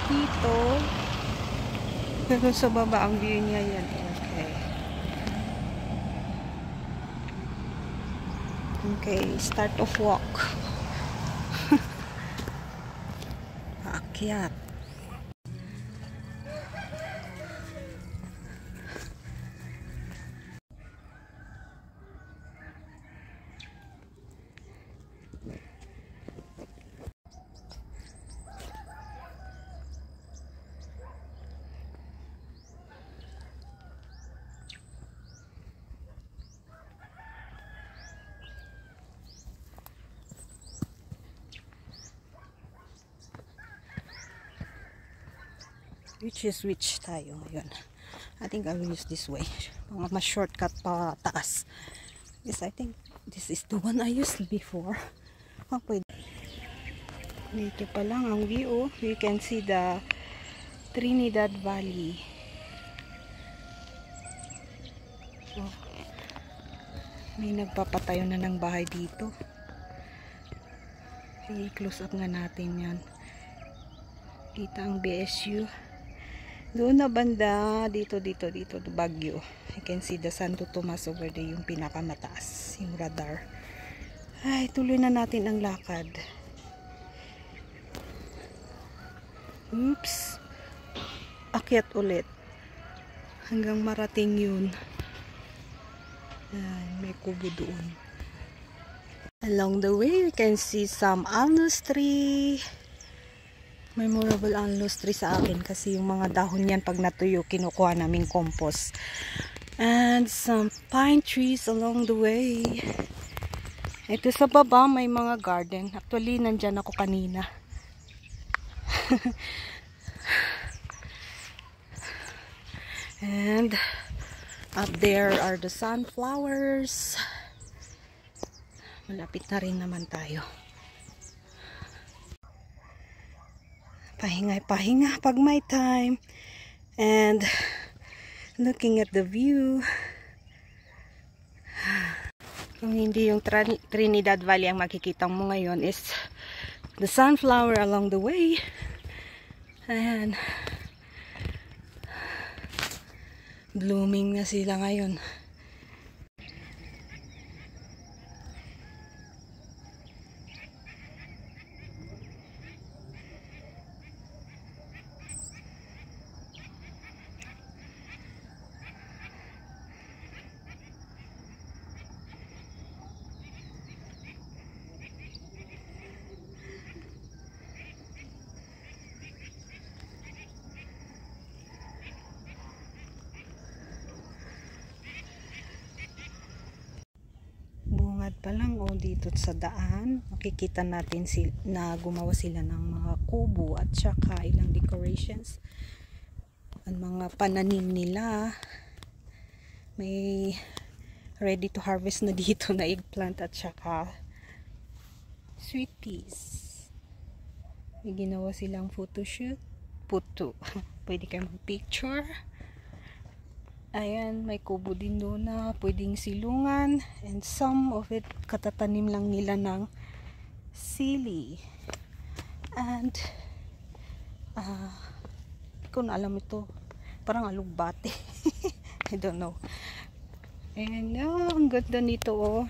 dito. Pero sa baba ang view niya yan. Okay. Okay, start of walk. Paakyat. Which tayo ngayon? I think I will use this way. Mga mas shortcut pa taas. Yes, I think this is the one I used before. Oh, pwede. Dito pa lang ang view. You can see the Trinidad Valley. Oh, may nagpapatayo na ng bahay dito. I-close up nga natin yan. Kita ang BSU. Doon na banda, dito, Baguio. I can see the Santo Tomas over there, yung pinakamataas, yung radar. Ay, tuloy na natin ang lakad. Oops. Akyat ulit. Hanggang marating yun. Ay, may kubo doon. Along the way, we can see some alnos tree. Memorable alnos tree sa akin kasi yung mga dahon yan pag natuyo kinukuha naming compost. And some pine trees along the way. Ito sa baba may mga garden. Actually nandyan ako kanina. And up there are the sunflowers. Malapit na rin naman tayo. Pahinga pag may time. And looking at the view. Kung hindi yung Trinidad Valley ang makikita mo ngayon is the sunflower along the way. Ayan. Blooming na sila ngayon. Pa lang dito sa daan makikita natin na gumawa sila ng mga kubo at saka ilang decorations ang mga pananim nila. May ready to harvest na dito na eggplant at saka sweet peas. May ginawa silang photoshoot pwede kayo mag picture. Ayan, may kubo din doon na pwedeng silungan. And some of it, katatanim lang nila ng sili. And, hindi ko na alam ito. Parang alugbate. I don't know. And, ang ganda nito, oh.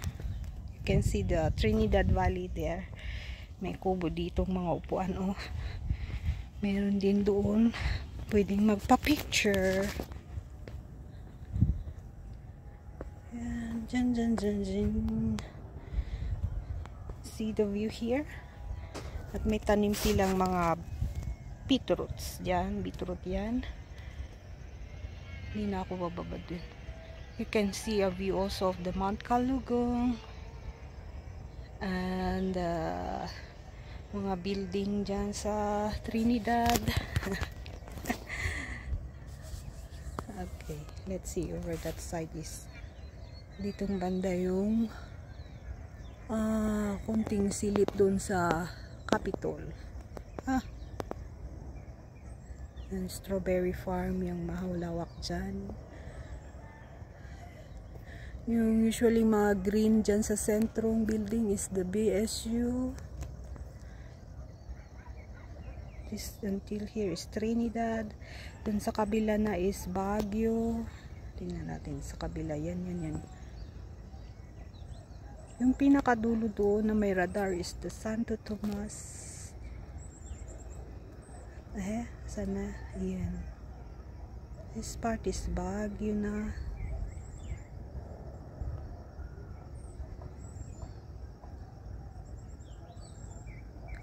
You can see the Trinidad Valley there. May kubo dito, mga upuan, oh. Meron din doon. Pwedeng magpa-picture. Dyan. See the view here? At may tanim silang mga beetroots dyan. Beetroot yan. Hindi na ako bababa dun. You can see a view also of the Mount Calugong. And mga building dyan sa Trinidad. Okay, let's see where that side is. Ditong banda yung kunting silip doon sa Capitol. Yung strawberry farm, yung mahulawak dyan. Yung usually mga green dyan sa sentrong building is the BSU. This until here is Trinidad. Dun sa kabila na is Baguio. Tingnan natin sa kabila. Yan. Yung pinakadulo doon na may radar is the Santo Tomas. Sana. Yan. This part is Baguio na.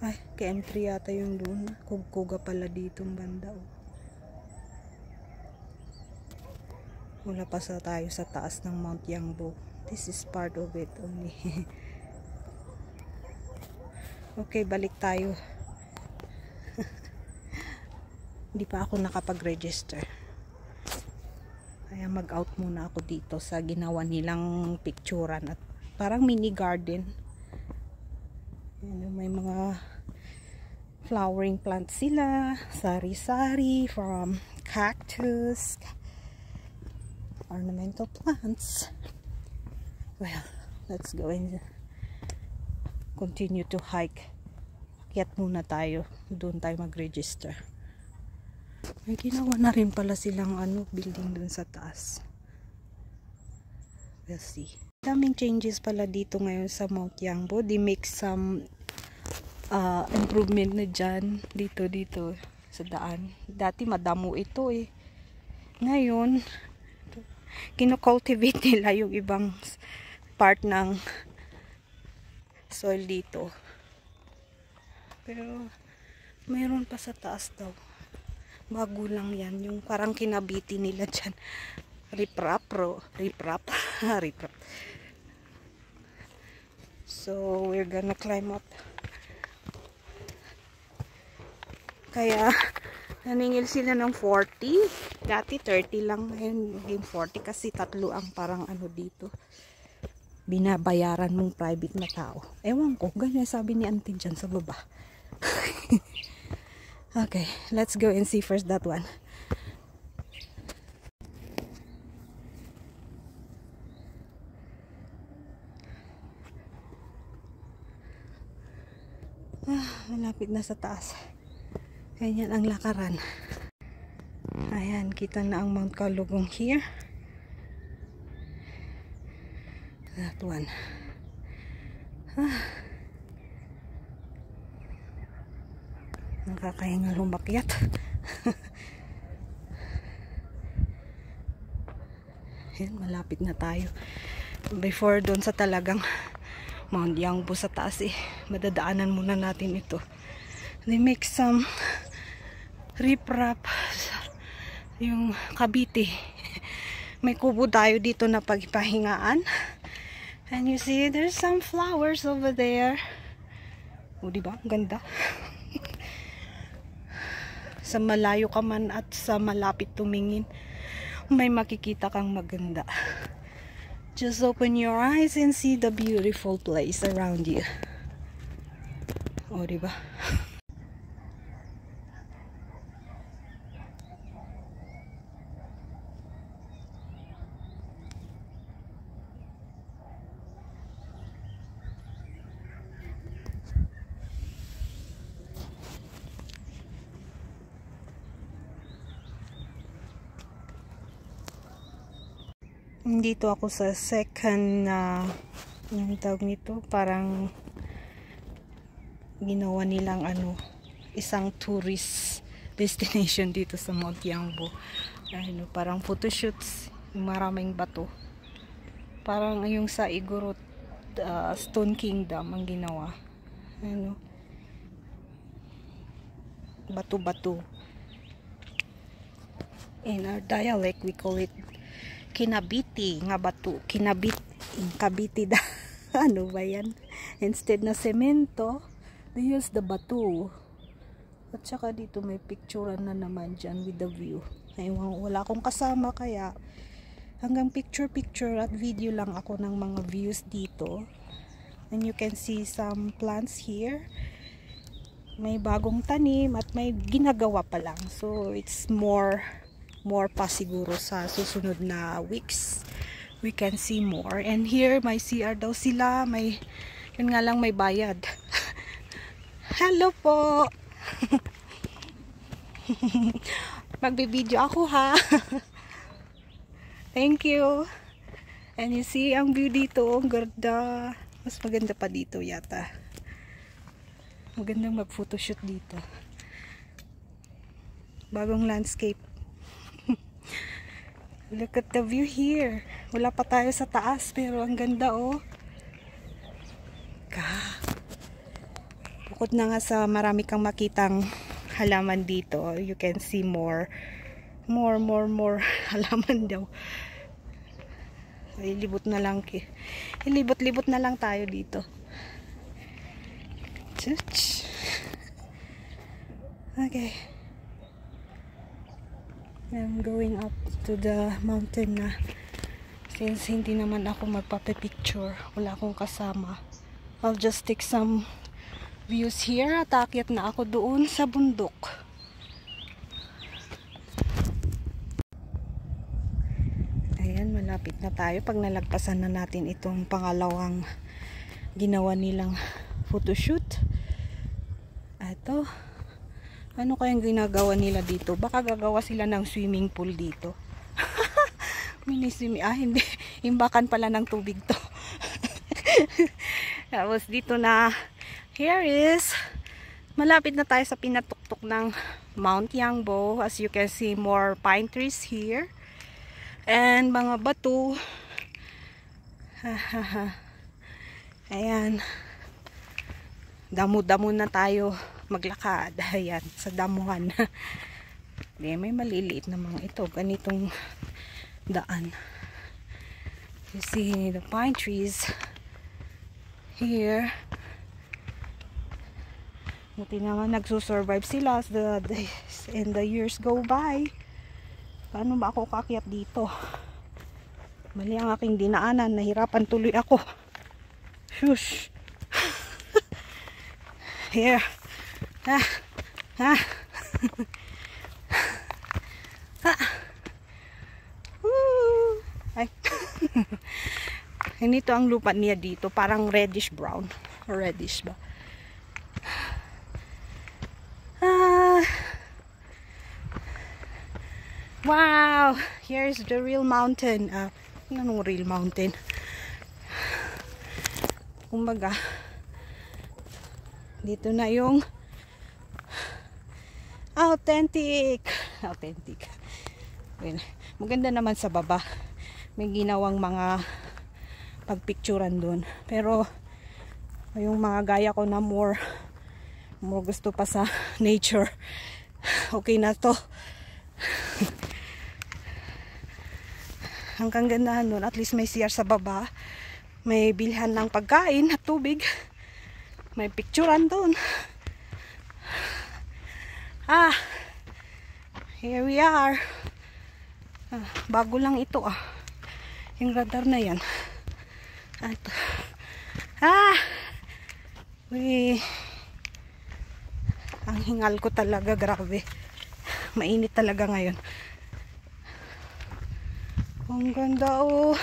Ay, KM3 yata yung doon. Kugkuga pala ditong banda. Oh. Wala pa tayo sa taas ng Mount Yangbo. This is part of it only. Okay, balik tayo. Hindi pa ako nakapag-register. Kaya mag-out muna ako dito sa ginawa nilang picturean at parang mini garden. May mga flowering plants sila, sari-sari from cactus, ornamental plants. Well, let's go and continue to hike. Akyat muna tayo, doon tayo mag-register. May ginawa na rin pala silang building dun sa taas. We'll see. Daming changes pala dito ngayon sa Mount Yangbo. They make some improvement na dyan. Dito sa daan. Dati madamo ito eh. Ngayon, kinocultivate nila yung ibang part ng soil dito. Pero, mayroon pa sa taas daw. Bago lang yan. Yung parang kinabiti nila dyan. Riprap. So, we're gonna climb up. Kaya, naningil sila ng 40. Dati 30 lang. Ngayon, naging 40 kasi tatlo ang parang dito. Binabayaran mong private na tao. Ewan ko, ganyan sabi ni auntie dyan sa baba. Okay, let's go and see first that one. Malapit na sa taas. Ganyan ang lakaran. Ayan, kita na ang Mount Kalugong here. That one. Nakakahinga lumakyat. Ayan, malapit na tayo. Before doon sa talagang Mount Yangbo sa taas madadaanan muna natin ito. They make some riprap yung Cavite. May kubo tayo dito na pagpahingaan. And you see there's some flowers over there. O diba? Ang ganda. Sa malayo ka man at sa malapit tumingin, may makikita kang maganda. Just open your eyes and see the beautiful place around you. O diba? Dito ako sa second yung tawag nito, parang ginawa nilang isang tourist destination dito sa Mount Yangbo. Parang photoshoots, maraming bato. Parang yung sa Igorot Stone Kingdom ang ginawa. Bato-bato. In our dialect we call it kinabiti nga bato, kabiti da. Ano ba yan? Instead na semento, they use the bato. At saka dito may picturean na naman dyan with the view. Wala akong kasama kaya hanggang picture at video lang ako ng mga views dito. And you can see some plants here. May bagong tanim at may ginagawa pa lang. So it's more pa siguro sa susunod na weeks we can see more. And here may CR daw sila, yun nga lang may bayad. Hello po. Magbibideo ako ha. Thank you. And you see ang view dito, ang ganda. Mas maganda pa dito yata. Magandang mag-photoshoot dito. Bagong landscape. Look at the view here. Wala pa tayo sa taas pero ang ganda oh. Bukod na nga sa marami kang makitang halaman dito, you can see more halaman daw. Ilibot na lang ilibot-libot na lang tayo dito. Okay, I'm going up to the mountain na, since hindi naman ako magpapipicture, wala akong kasama. I'll just take some views here at aakyat na ako doon sa bundok. Ayan, malapit na tayo. Pag nalagpasan na natin itong pangalawang ginawa nilang photoshoot. Ito, ano kayang ginagawa nila dito? Baka gagawa sila ng swimming pool dito. Mini swimming, hindi, imbakan pala ng tubig to. Tapos dito na, here is, malapit na tayo sa pinatuktok ng Mount Yangbo. As you can see, more pine trees here. And mga bato. Ayan. Damo-damo na tayo maglakad. Ayan, sa damuhan. May maliliit na mga ito. Ganitong daan. You see the pine trees here. Buti naman nagsusurvive sila as the days and the years go by. Paano ba ako kakyat dito? Mali ang aking dinaanan. Nahirapan tuloy ako. Shush. Here. Ay. Ganito ang lupa niya dito. Parang reddish brown. Reddish ba? Wow! Here's the real mountain. Anong real mountain? Kumbaga, dito na yung authentic. Maganda naman sa baba. May ginawang mga pagpicturan dun. Pero, yung mga gaya ko na more gusto pa sa nature. Okay na to. Hanggang gandahan nun, at least may CR sa baba, may bilhan ng pagkain at tubig, may picturean doon. Here we are. Bago lang ito yung radar na yan. Ang hingal ko talaga, grabe. Mainit talaga ngayon. Ang ganda oh.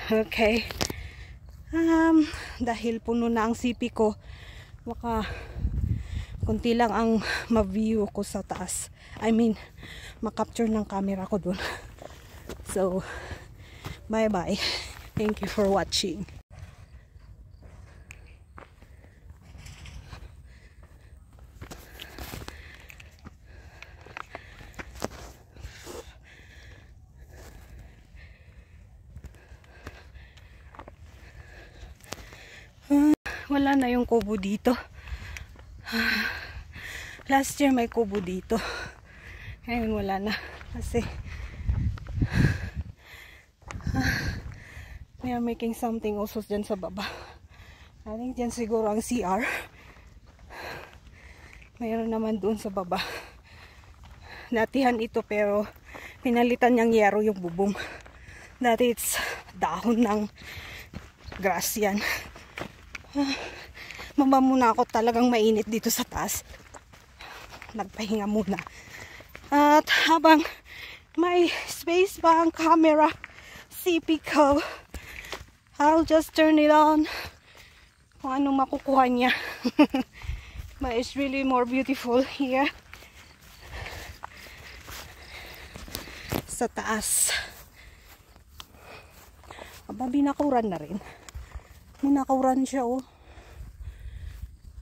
Okay. Dahil puno na ang CP ko, baka kunti lang ang ma-view ko sa taas. I mean, ma-capture ng camera ko dun. So, bye-bye. Thank you for watching. Wala na yung kubo dito. Last year may kubo dito. Ngayon wala na. Kasi they are making something also dyan sa baba. I think dyan siguro ang CR. Mayroon naman doon sa baba. Datihan ito pero pinalitan niyang yero yung bubong. Dati it's dahon ng grass yan. Mama muna ako, talagang mainit dito sa taas. Nagpahinga muna. At habang may space pa ang camera CP ko, I'll just turn it on kung anong makukuha niya. But it's really more beautiful here sa taas. Aba, binakuran na rin. Binakuran siya, oh.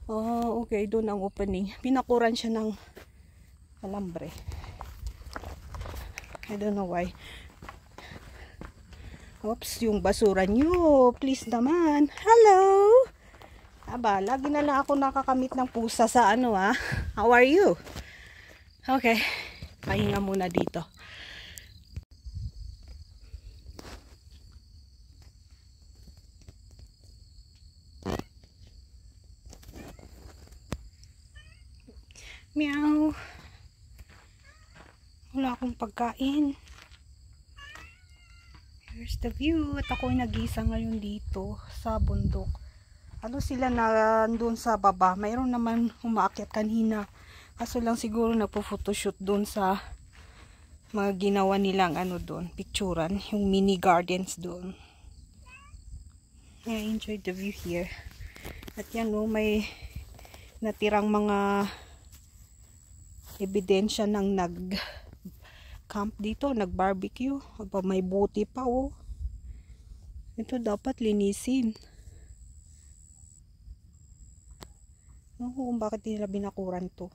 Oh, okay, doon ang opening. Binakuran siya ng alambre. I don't know why. Oops, yung basura nyo. Please naman. Hello! Aba, lagi na lang ako nakakamit ng pusa sa ano, ah. How are you? Okay. Pahinga muna dito. Meow. Wala akong pagkain. Here's the view. At ako ay nag-isa ngayon dito sa bundok. Ano sila na doon sa baba? Mayroon naman umaakyat kanina. Kaso lang siguro nagpo-photoshoot doon sa mga ginawa nilang ano doon, picturan, yung mini gardens doon. I enjoyed the view here. At yan, oh, may natirang mga ebidensya ng nag-camp dito, nag-barbecue. Aba, may buti pa, oh. Ito dapat linisin. Kung bakit nila binakuran to.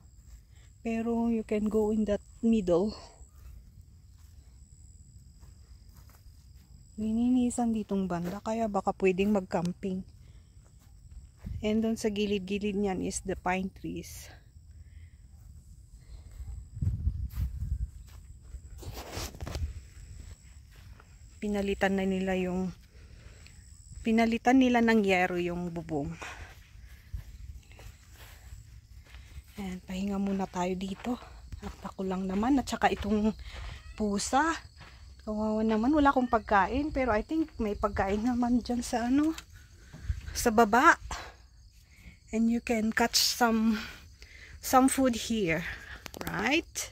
Pero you can go in that middle. Lininisan ditong banda, kaya baka pwedeng mag-camping. And doon sa gilid-gilid niyan is the pine trees. Pinalitan nila ng yero yung bubong. Ayan, pahinga muna tayo dito. At ako lang naman, at saka itong pusa. Kawawa naman, wala akong pagkain. Pero I think may pagkain naman dyan sa ano, sa baba. And you can catch some food here. Right?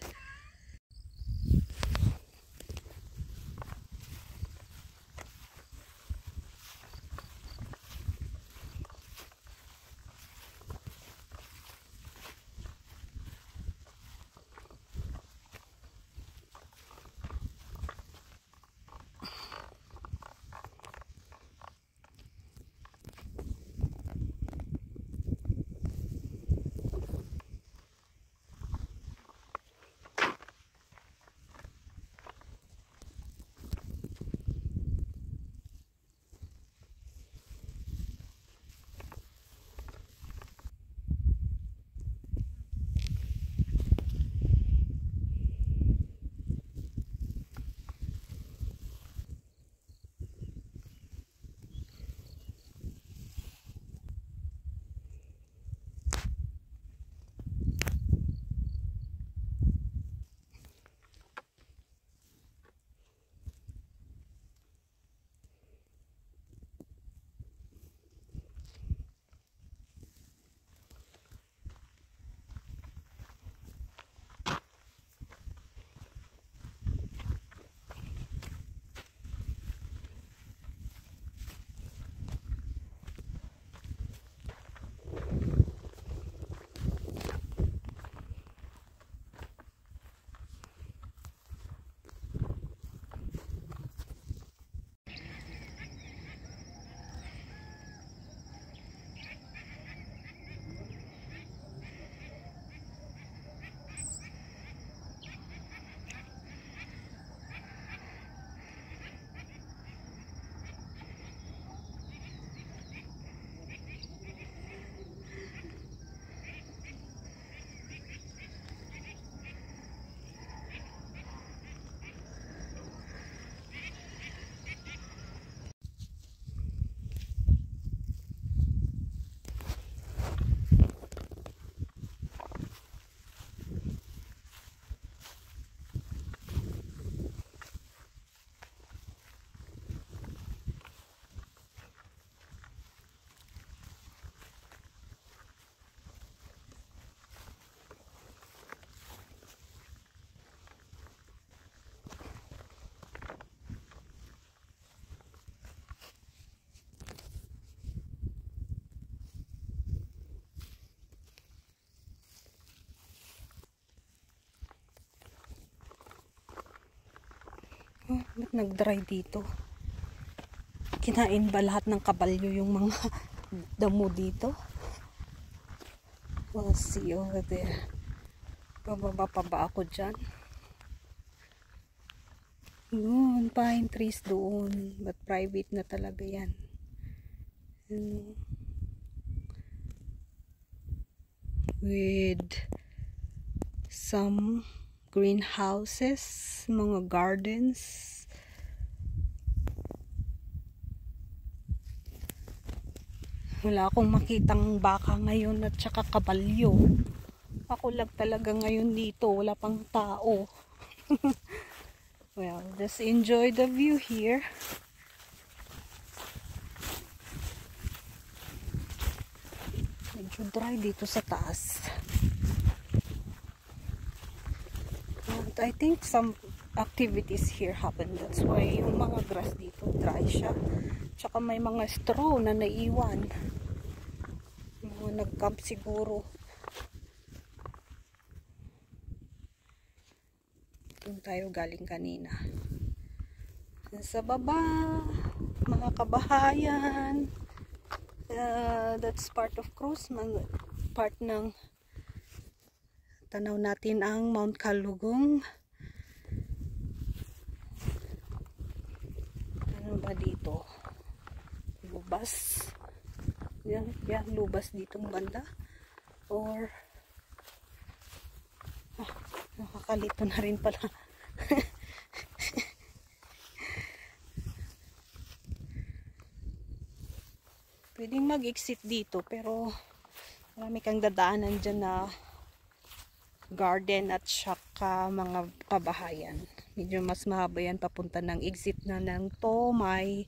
Ba't nag-dry dito? Kinain ba lahat ng kabalyo yung mga damo dito? We'll see over there. Bababa pa ba ako dyan? Yun, pine trees doon. But private na talaga yan. With some greenhouses, mga gardens. Wala akong makitang baka ngayon at saka kabalyo. Ako lang talaga ngayon dito, wala pang tao. Well, just enjoy the view here. Medyo dry dito sa taas. And I think some activities here happen. That's why yung mga grass dito dry siya. Tsaka may mga straw na naiwan. Mga nag-camp siguro. Doon tayo galing kanina. Sa baba, mga kabahayan. That's part of cruise. Part ng tanaw natin ang Mount Kalugong. Ano ba dito? Lubas. Yan, lubas ditong banda. Or nakakalito na rin pala. Pwedeng mag-exit dito pero marami kang dadaanan dyan na garden at saka mga pabahayan. Medyo mas mahaba yan papunta ng exit na ng Tomay.